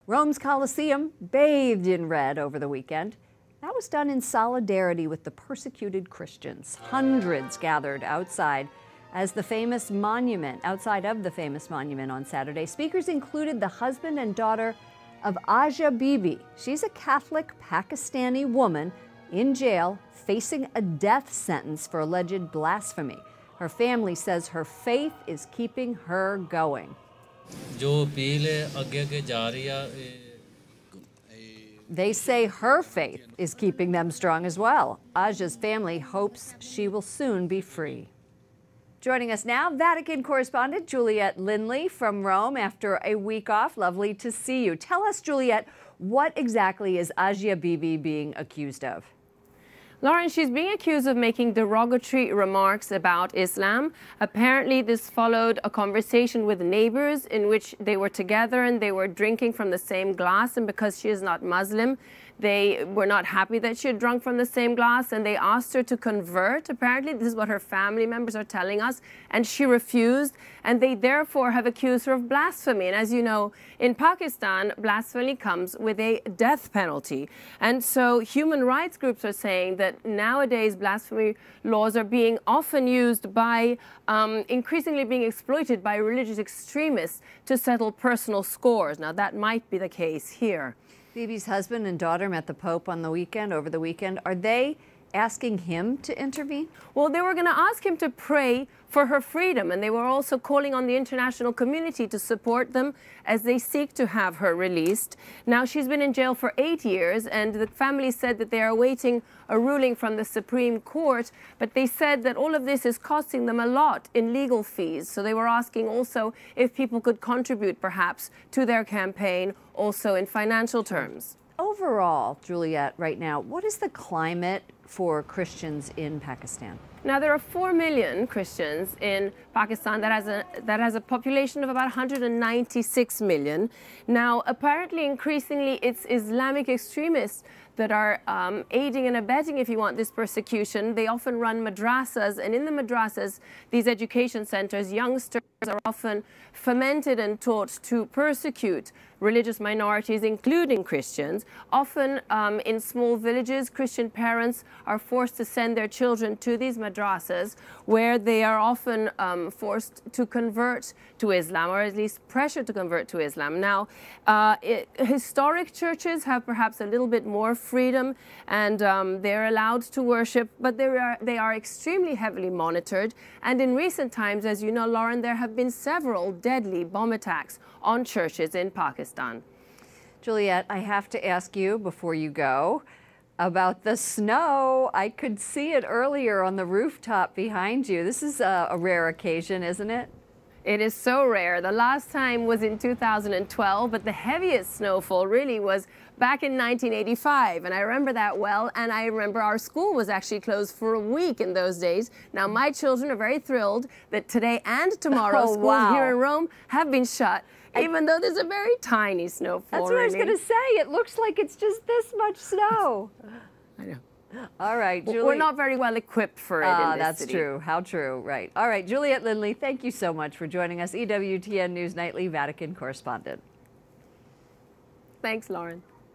Rome's Colosseum bathed in red over the weekend. That was done in solidarity with the persecuted Christians. Hundreds gathered outside of the famous monument on Saturday. Speakers included the husband and daughter of Asia Bibi. She's a Catholic Pakistani woman in jail facing a death sentence for alleged blasphemy. Her family says her faith is keeping her going. They say her faith is keeping them strong as well. Aja's family hopes she will soon be free. Joining us now, Vatican correspondent Juliet Linley from Rome after a week off. Lovely to see you. Tell us, Juliet, what exactly is Asia Bibi being accused of? Lauren, she's being accused of making derogatory remarks about Islam. Apparently, this followed a conversation with neighbors in which they were together and they were drinking from the same glass. And because she is not Muslim, they were not happy that she had drunk from the same glass, and they asked her to convert. Apparently, this is what her family members are telling us, and she refused, and they therefore have accused her of blasphemy. And as you know, in Pakistan, blasphemy comes with a death penalty. And so human rights groups are saying that nowadays blasphemy laws are being often used by, increasingly being exploited by religious extremists to settle personal scores. Now, that might be the case here. Bibi's husband and daughter met the Pope over the weekend. Are they asking him to intervene? Well, they were going to ask him to pray for her freedom, and they were also calling on the international community to support them as they seek to have her released. Now, she's been in jail for 8 years, and the family said that they are awaiting a ruling from the Supreme Court, but they said that all of this is costing them a lot in legal fees. So they were asking also if people could contribute perhaps to their campaign also in financial terms. Overall, Juliet, right now, what is the climate for Christians in Pakistan? Now, there are 4 million Christians in Pakistan that has a population of about 196 million. Now, apparently, increasingly, it's Islamic extremists that are aiding and abetting, if you want, this persecution. They often run madrasas, and in the madrasas, these education centers, youngsters are often fomented and taught to persecute religious minorities, including Christians. Often in small villages, Christian parents are forced to send their children to these madrasas, where they are often forced to convert to Islam, or at least pressured to convert to Islam. Now, historic churches have perhaps a little bit more freedom, and they're allowed to worship, but they are extremely heavily monitored. And in recent times, as you know, Lauren, there have been several deadly bomb attacks on churches in Pakistan. Juliet, I have to ask you before you go about the snow. I could see it earlier on the rooftop behind you. This is a rare occasion, isn't it? It is so rare. The last time was in 2012, but the heaviest snowfall really was back in 1985, and I remember that well, and I remember our school was actually closed for a week in those days. Now, my children are very thrilled that today and tomorrow schools here in Rome have been shut, even though there's a very tiny snowfall. That's what I was going to say. It looks like it's just this much snow. I know. All right, Juliet. We're not very well equipped for it in this that's city. True. How true. Right. All right, Juliet Linley, thank you so much for joining us, EWTN News Nightly Vatican correspondent. Thanks, Lauren.